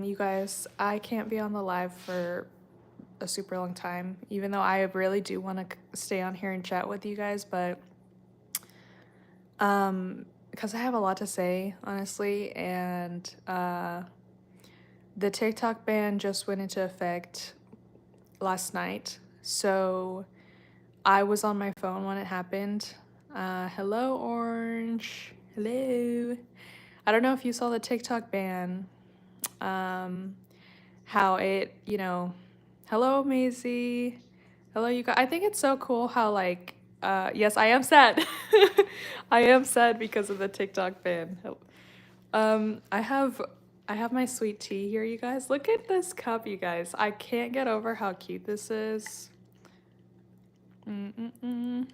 You guys, I can't be on the live for a super long time, even though I really do want to stay on here and chat with you guys, but because I have a lot to say, honestly, and the TikTok ban just went into effect last night. So I was on my phone when it happened. Hello, Orange. Hello. I don't know if you saw the TikTok ban. How it, hello, Maisie. Hello, you guys. I think it's so cool how, like, yes, I am sad. I am sad because of the TikTok ban. I have my sweet tea here, you guys. Look at this cup, you guys. I can't get over how cute this is. I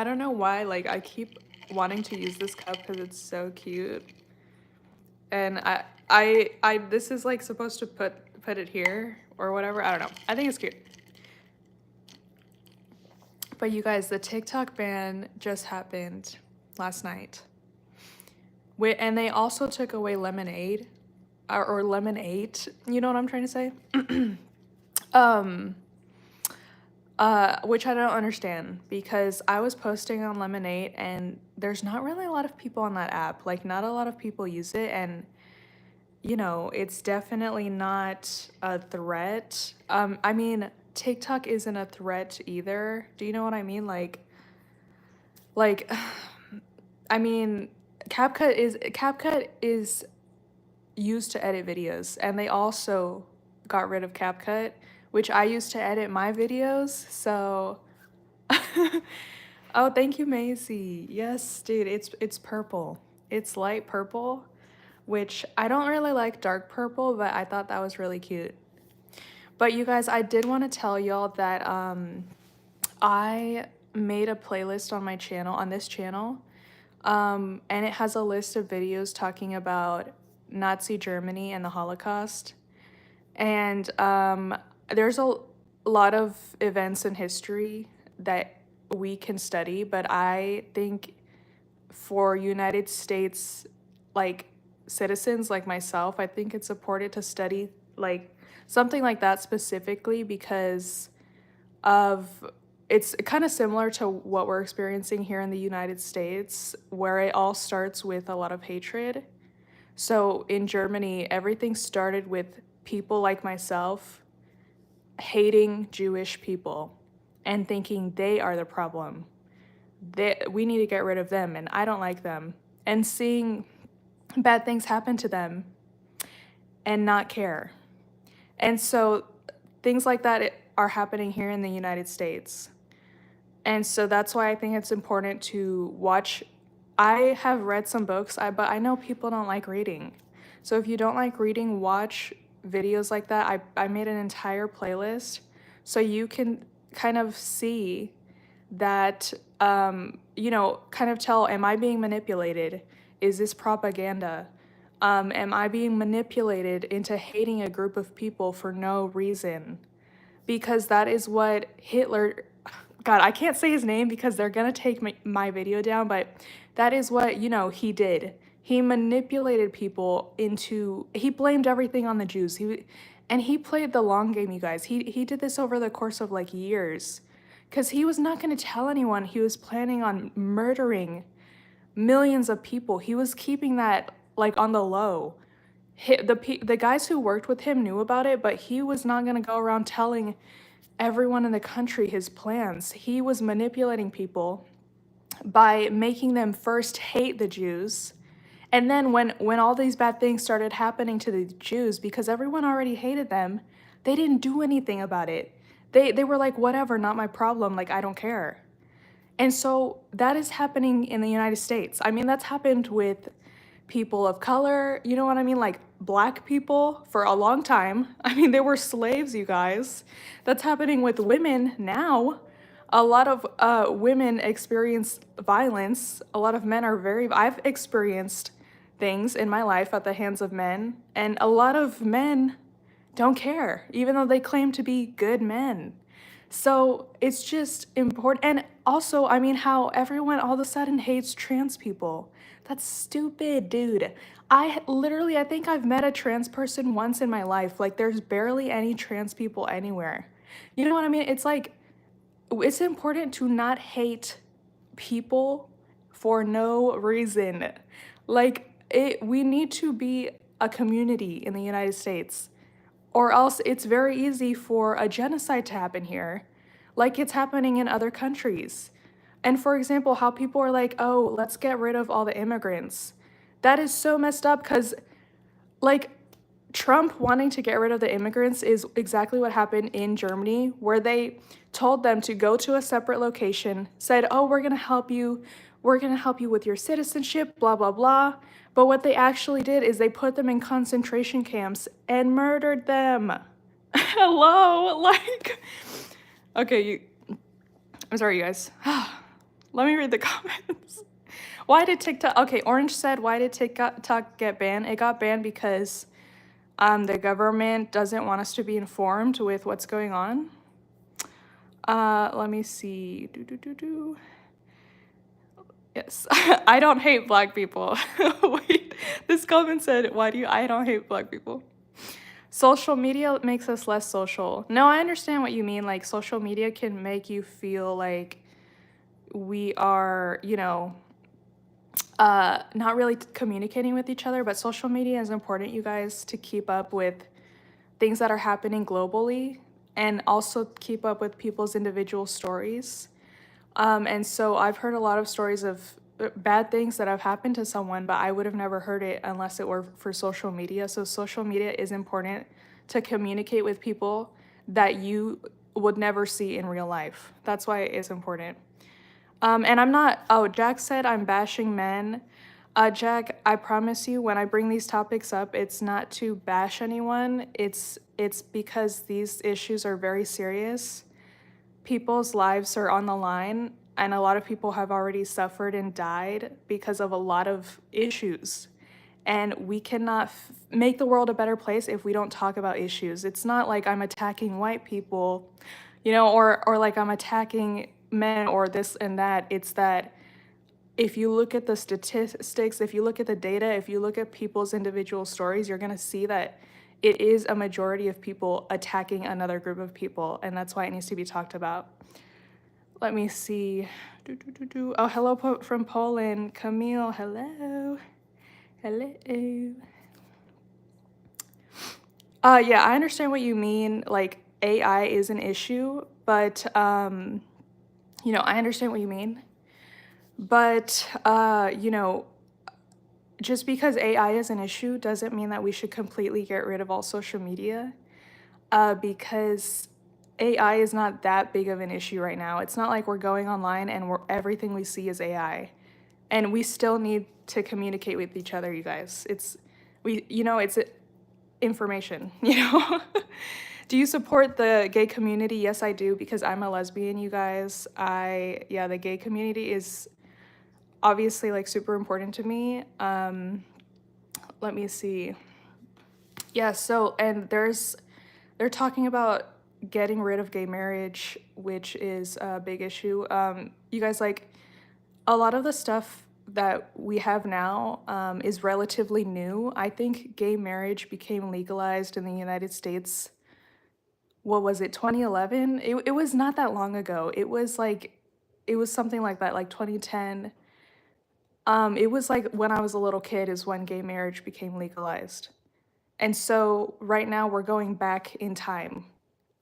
don't know why, like, I keep wanting to use this cup because it's so cute. And this is like supposed to put it here or whatever. I don't know. I think it's cute. But you guys, the TikTok ban just happened last night. And they also took away lemonade or lemonade. You know what I'm trying to say? Which I don't understand because I was posting on Lemonade and there's not really a lot of people on that app. Like, not a lot of people use it, and it's definitely not a threat. I mean, TikTok isn't a threat either. Do you know what I mean? Like, I mean, CapCut is used to edit videos, and they also got rid of CapCut, which I used to edit my videos. So, oh, thank you, Maisie. Yes, dude, it's purple. It's light purple, which I don't really like dark purple, but I thought that was really cute. But you guys, I did want to tell y'all that I made a playlist on my channel, on this channel, and it has a list of videos talking about Nazi Germany and the Holocaust. And there's a lot of events in history that we can study, but I think for United States, like, citizens like myself, I think it's important to study like something like that specifically because of it's kind of similar to what we're experiencing here in the United States, where it all starts with a lot of hatred. So in Germany, everything started with people like myself hating Jewish people and thinking they are the problem. We need to get rid of them, and I don't like them. And seeing bad things happen to them and not care. And so things like that are happening here in the United States. And so that's why I think it's important to watch. I have read some books, but I know people don't like reading. So if you don't like reading, watch videos like that. I made an entire playlist so you can kind of see that, kind of tell, am I being manipulated? Is this propaganda? Am I being manipulated into hating a group of people for no reason? Because that is what Hitler, God, I can't say his name because they're gonna take my video down, but that is what, he did. He manipulated people he blamed everything on the Jews. And he played the long game, you guys. He did this over the course of like years because he was not gonna tell anyone he was planning on murdering millions of people. He was keeping that like on the low. The guys who worked with him knew about it, but he was not going to go around telling everyone in the country his plans. He was manipulating people by making them first hate the Jews. And then when all these bad things started happening to the Jews, because everyone already hated them, they didn't do anything about it. They were like, whatever, not my problem, like, I don't care. And so that is happening in the United States. I mean, that's happened with people of color, you know what I mean? Like black people for a long time. I mean, they were slaves, you guys. That's happening with women now. A lot of women experience violence. A lot of men I've experienced things in my life at the hands of men, and a lot of men don't care, even though they claim to be good men. So it's just important. And also, I mean, how everyone all of a sudden hates trans people. That's stupid, dude. I think I've met a trans person once in my life. Like, there's barely any trans people anywhere. You know what I mean? It's like, it's important to not hate people for no reason. Like, we need to be a community in the United States, or else it's very easy for a genocide to happen here, like it's happening in other countries. And for example, how people are like, oh, let's get rid of all the immigrants. That is so messed up because, like, Trump wanting to get rid of the immigrants is exactly what happened in Germany, where they told them to go to a separate location, said, oh, we're gonna help you with your citizenship, blah, blah, blah. But what they actually did is they put them in concentration camps and murdered them. Hello? Like, okay, I'm sorry, you guys. Let me read the comments. Why did TikTok, okay, Orange said, why did TikTok get banned? It got banned because the government doesn't want us to be informed with what's going on. Let me see. Yes, I don't hate black people. Wait, this comment said, I don't hate black people. Social media makes us less social. No, I understand what you mean. Like, social media can make you feel like we are, not really communicating with each other, but social media is important, you guys, to keep up with things that are happening globally and also keep up with people's individual stories. And so I've heard a lot of stories of bad things that have happened to someone, but I would have never heard it unless it were for social media. So social media is important to communicate with people that you would never see in real life. That's why it is important. And I'm not, oh, Jack said I'm bashing men. Jack, I promise you, when I bring these topics up, it's not to bash anyone. It's because these issues are very serious. People's lives are on the line, and a lot of people have already suffered and died because of a lot of issues. And we cannot make the world a better place if we don't talk about issues. It's not like I'm attacking white people, or like I'm attacking men or this and that. It's that if you look at the statistics, if you look at the data, if you look at people's individual stories, you're going to see that it is a majority of people attacking another group of people, and that's why it needs to be talked about. Let me see. Oh, hello from Poland. Camille, hello. Hello. Yeah, I understand what you mean. Like, AI is an issue, but, I understand what you mean. But, just because AI is an issue doesn't mean that we should completely get rid of all social media, because AI is not that big of an issue right now. It's not like we're going online and everything we see is AI. And we still need to communicate with each other, you guys. It's information, Do you support the gay community? Yes, I do, because I'm a lesbian, you guys. Yeah, the gay community is obviously like super important to me. Let me see. Yeah, so, and they're talking about getting rid of gay marriage, which is a big issue. You guys, like, a lot of the stuff that we have now is relatively new. I think gay marriage became legalized in the United States, what was it, 2011? It was not that long ago. It was something like that, like 2010. It was like when I was a little kid is when gay marriage became legalized. And so right now we're going back in time,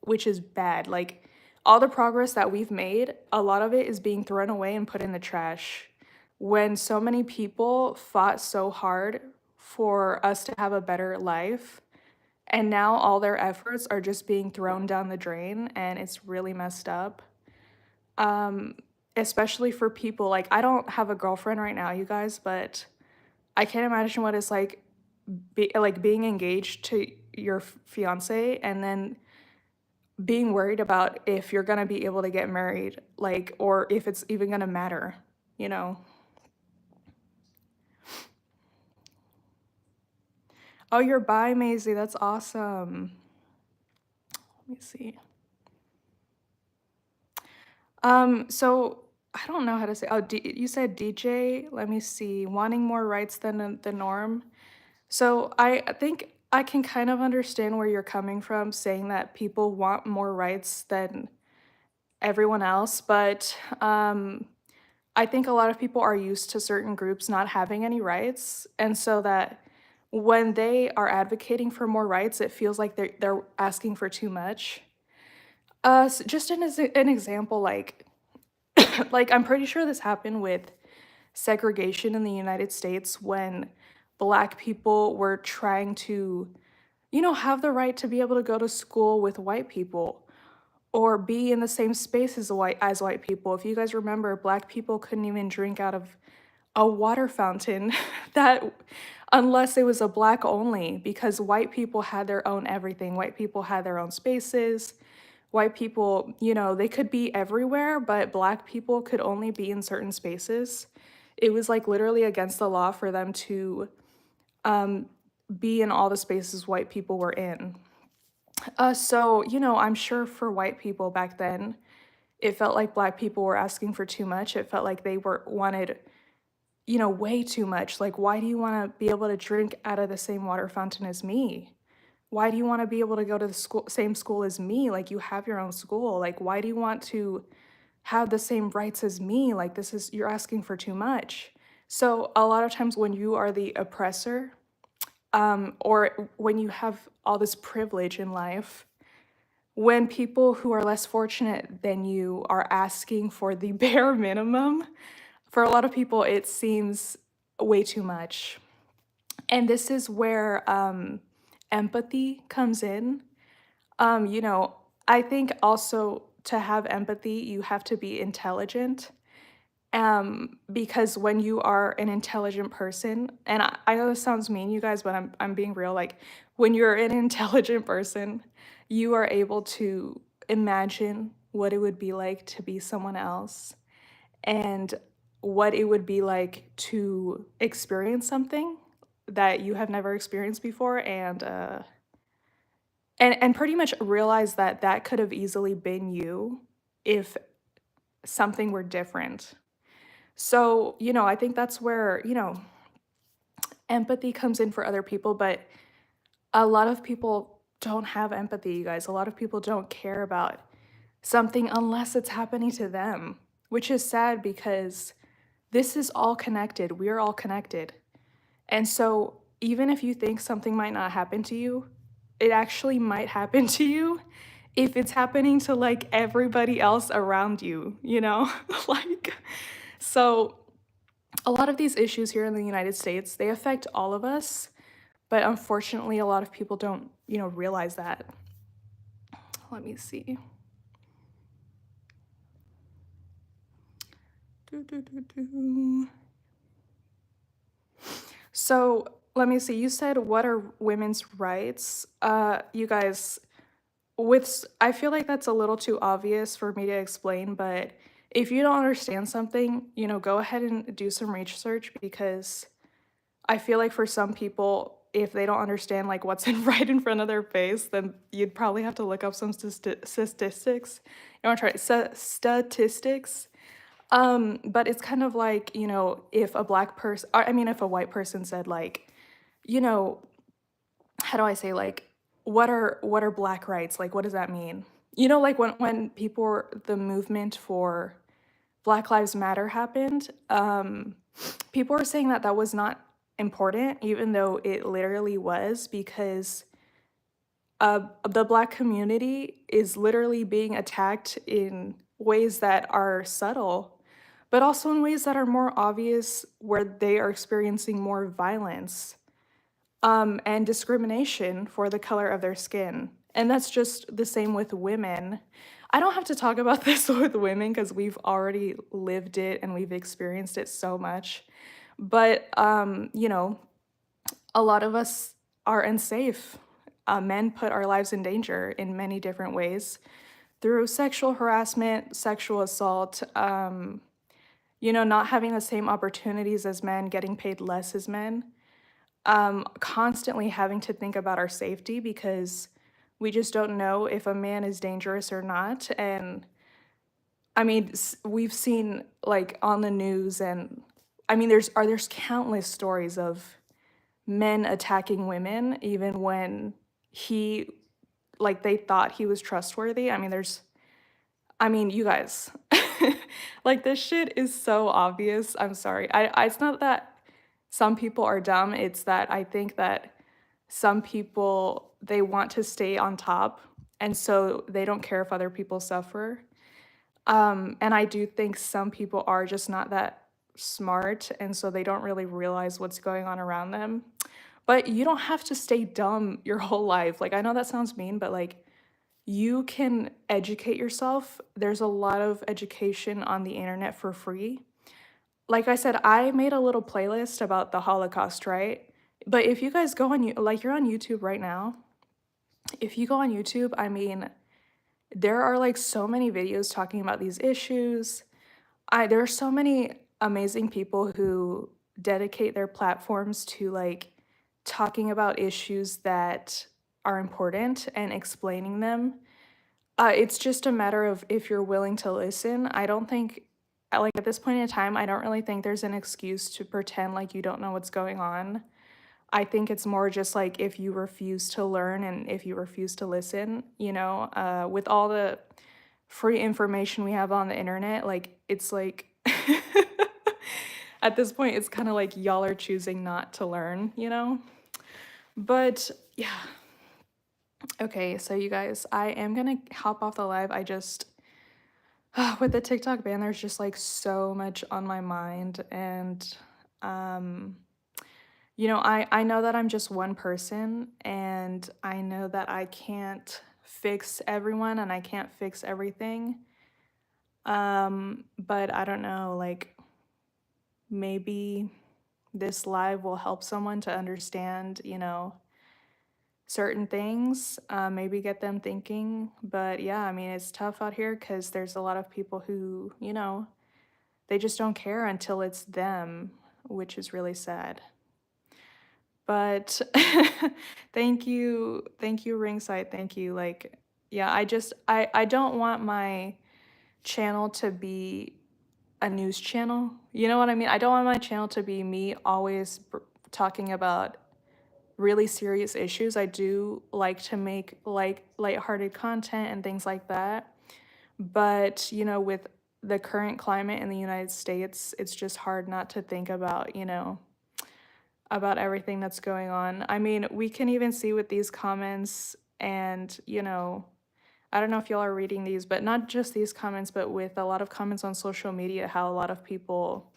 which is bad. Like, all the progress that we've made, a lot of it is being thrown away and put in the trash. When so many people fought so hard for us to have a better life, and now all their efforts are just being thrown down the drain, and it's really messed up. Especially for people, like, I don't have a girlfriend right now, you guys, but I can't imagine what it's like, being engaged to your fiance and then being worried about if you're gonna be able to get married, like, or if it's even gonna matter, you know? Oh, you're bi, Maisie. That's awesome. Let me see. So I don't know how to say. Oh, you said DJ. Let me see. Wanting more rights than the norm. So I think I can kind of understand where you're coming from saying that people want more rights than everyone else, but I think a lot of people are used to certain groups not having any rights, and so that when they are advocating for more rights, it feels like they're asking for too much. Just an example, like like I'm pretty sure this happened with segregation in the United States when Black people were trying to, have the right to be able to go to school with white people or be in the same space as white people. If you guys remember, Black people couldn't even drink out of a water fountain that unless it was a Black only, because white people had their own everything. White people had their own spaces. White people, they could be everywhere, but Black people could only be in certain spaces. It was like literally against the law for them to um, be in all the spaces white people were in. So, I'm sure for white people back then, it felt like Black people were asking for too much. It felt like they wanted, way too much. Like, why do you want to be able to drink out of the same water fountain as me? Why do you want to be able to go to the same school as me? Like, you have your own school. Like, why do you want to have the same rights as me? Like, you're asking for too much. So, a lot of times when you are the oppressor, or when you have all this privilege in life, when people who are less fortunate than you are asking for the bare minimum, for a lot of people, it seems way too much. And this is where empathy comes in. Um, you know, I think also to have empathy, you have to be intelligent. Because when you are an intelligent person, and I know this sounds mean, you guys, but I'm being real. Like when you're an intelligent person, you are able to imagine what it would be like to be someone else and what it would be like to experience something that you have never experienced before, and pretty much realize that that could have easily been you if something were different. So, I think that's where, empathy comes in for other people, but a lot of people don't have empathy, you guys. A lot of people don't care about something unless it's happening to them, which is sad because this is all connected. We're all connected. And so, even if you think something might not happen to you, it actually might happen to you if it's happening to like everybody else around you, you know? Like, so a lot of these issues here in the United States, they affect all of us, but unfortunately, a lot of people don't, realize that. Let me see. Doo. So let me see. You said, what are women's rights? You guys, I feel like that's a little too obvious for me to explain, but if you don't understand something, go ahead and do some research because I feel like for some people, if they don't understand like what's right in front of their face, then you'd probably have to look up some statistics. You want to try statistics? But it's kind of like, if a black person, I mean, if a white person said like, you know, how do I say like, what are black rights? Like, what does that mean? Like when the movement for Black Lives Matter happened, people were saying that that was not important, even though it literally was, because the Black community is literally being attacked in ways that are subtle, but also in ways that are more obvious, where they are experiencing more violence and discrimination for the color of their skin. And that's just the same with women. I don't have to talk about this with women because we've already lived it and we've experienced it so much. But, a lot of us are unsafe. Men put our lives in danger in many different ways through sexual harassment, sexual assault, not having the same opportunities as men, getting paid less as men, constantly having to think about our safety because we just don't know if a man is dangerous or not. And I mean, we've seen like on the news, and I mean, there's countless stories of men attacking women even when he like they thought he was trustworthy. I mean, you guys, like this shit is so obvious. I'm sorry. It's not that some people are dumb. It's that I think that some people they want to stay on top, and so they don't care if other people suffer. And I do think some people are just not that smart, and so they don't really realize what's going on around them. But you don't have to stay dumb your whole life. Like I know that sounds mean, but like you can educate yourself. There's a lot of education on the internet for free. Like I said, I made a little playlist about the Holocaust, right? But if you guys go on like you're on YouTube right now, if you go on YouTube, I mean, there are like so many videos talking about these issues. There are so many amazing people who dedicate their platforms to like talking about issues that are important and explaining them. It's just a matter of if you're willing to listen. I don't think, like at this point in time, I don't really think there's an excuse to pretend like you don't know what's going on. I think it's more just like if you refuse to learn and if you refuse to listen, with all the free information we have on the internet, like it's like at this point, it's kind of like y'all are choosing not to learn. But yeah. Okay, so you guys, I am gonna hop off the live. I just, with the TikTok ban, there's just like so much on my mind. And, um, I know that I'm just one person and I know that I can't fix everyone and I can't fix everything. But I don't know, like maybe this live will help someone to understand, certain things, maybe get them thinking. But yeah, I mean, it's tough out here because there's a lot of people who, they just don't care until it's them, which is really sad. But thank you, Ringside. Thank you. Like, yeah, I don't want my channel to be a news channel. You know what I mean? I don't want my channel to be me always talking about really serious issues. I do like to make like lighthearted content and things like that. But, with the current climate in the United States, it's just hard not to think about, about everything that's going on. I mean, we can even see with these comments and, I don't know if y'all are reading these, but not just these comments, but with a lot of comments on social media, how a lot of people,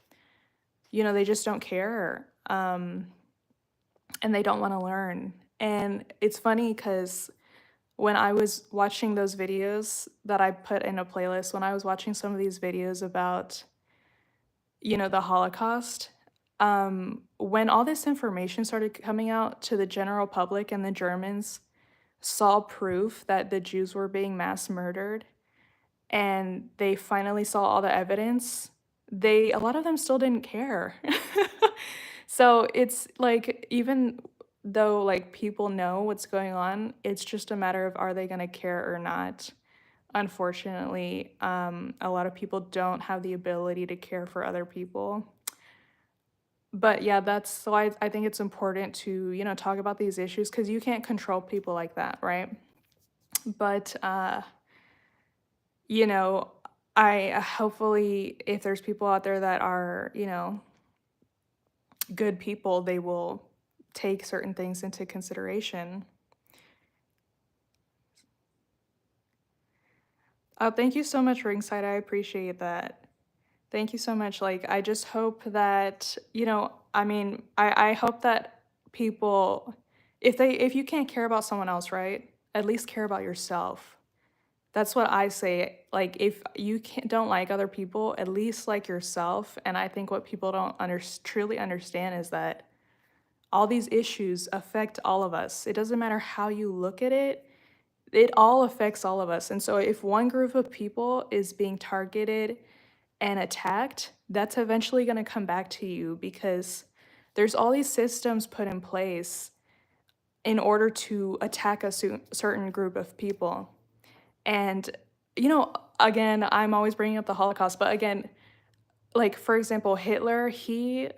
they just don't care. And they don't want to learn. And it's funny because when I was watching those videos that I put in a playlist, when I was watching some of these videos about, the Holocaust, when all this information started coming out to the general public and the Germans saw proof that the Jews were being mass murdered and they finally saw all the evidence, a lot of them still didn't care. So it's like, even though like people know what's going on, it's just a matter of are they going to care or not. Unfortunately, a lot of people don't have the ability to care for other people. But yeah, that's why I think it's important to, talk about these issues because you can't control people like that, right? But, you know, I hopefully, if there's people out there that are, good people, they will take certain things into consideration. Oh, thank you so much, Ringside. I appreciate that. Thank you so much. Like, I just hope that, I mean, I hope that people, if you can't care about someone else, right, at least care about yourself. That's what I say. Like, if you don't like other people, at least like yourself. And I think what people don't truly understand is that all these issues affect all of us. It doesn't matter how you look at it, it all affects all of us. And so if one group of people is being targeted and attacked, that's eventually going to come back to you because there's all these systems put in place in order to attack a certain group of people. And, again, I'm always bringing up the Holocaust, but again, like, for example, Hitler, he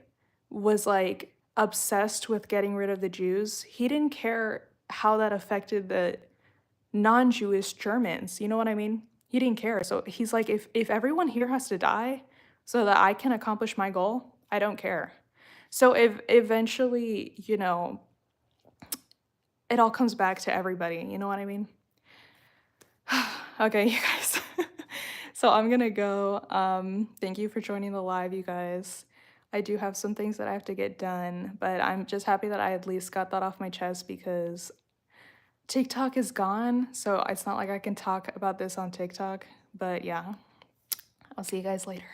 was like obsessed with getting rid of the Jews. He didn't care how that affected the non-Jewish Germans. You know what I mean? He didn't care. So he's like, if everyone here has to die so that I can accomplish my goal, I don't care. So if eventually, you know, it all comes back to everybody. You know what I mean? Okay, you guys. So I'm gonna go. Thank you for joining the live, you guys. I do have some things that I have to get done, but I'm just happy that I at least got that off my chest because TikTok is gone, so it's not like I can talk about this on TikTok. But yeah, I'll see you guys later.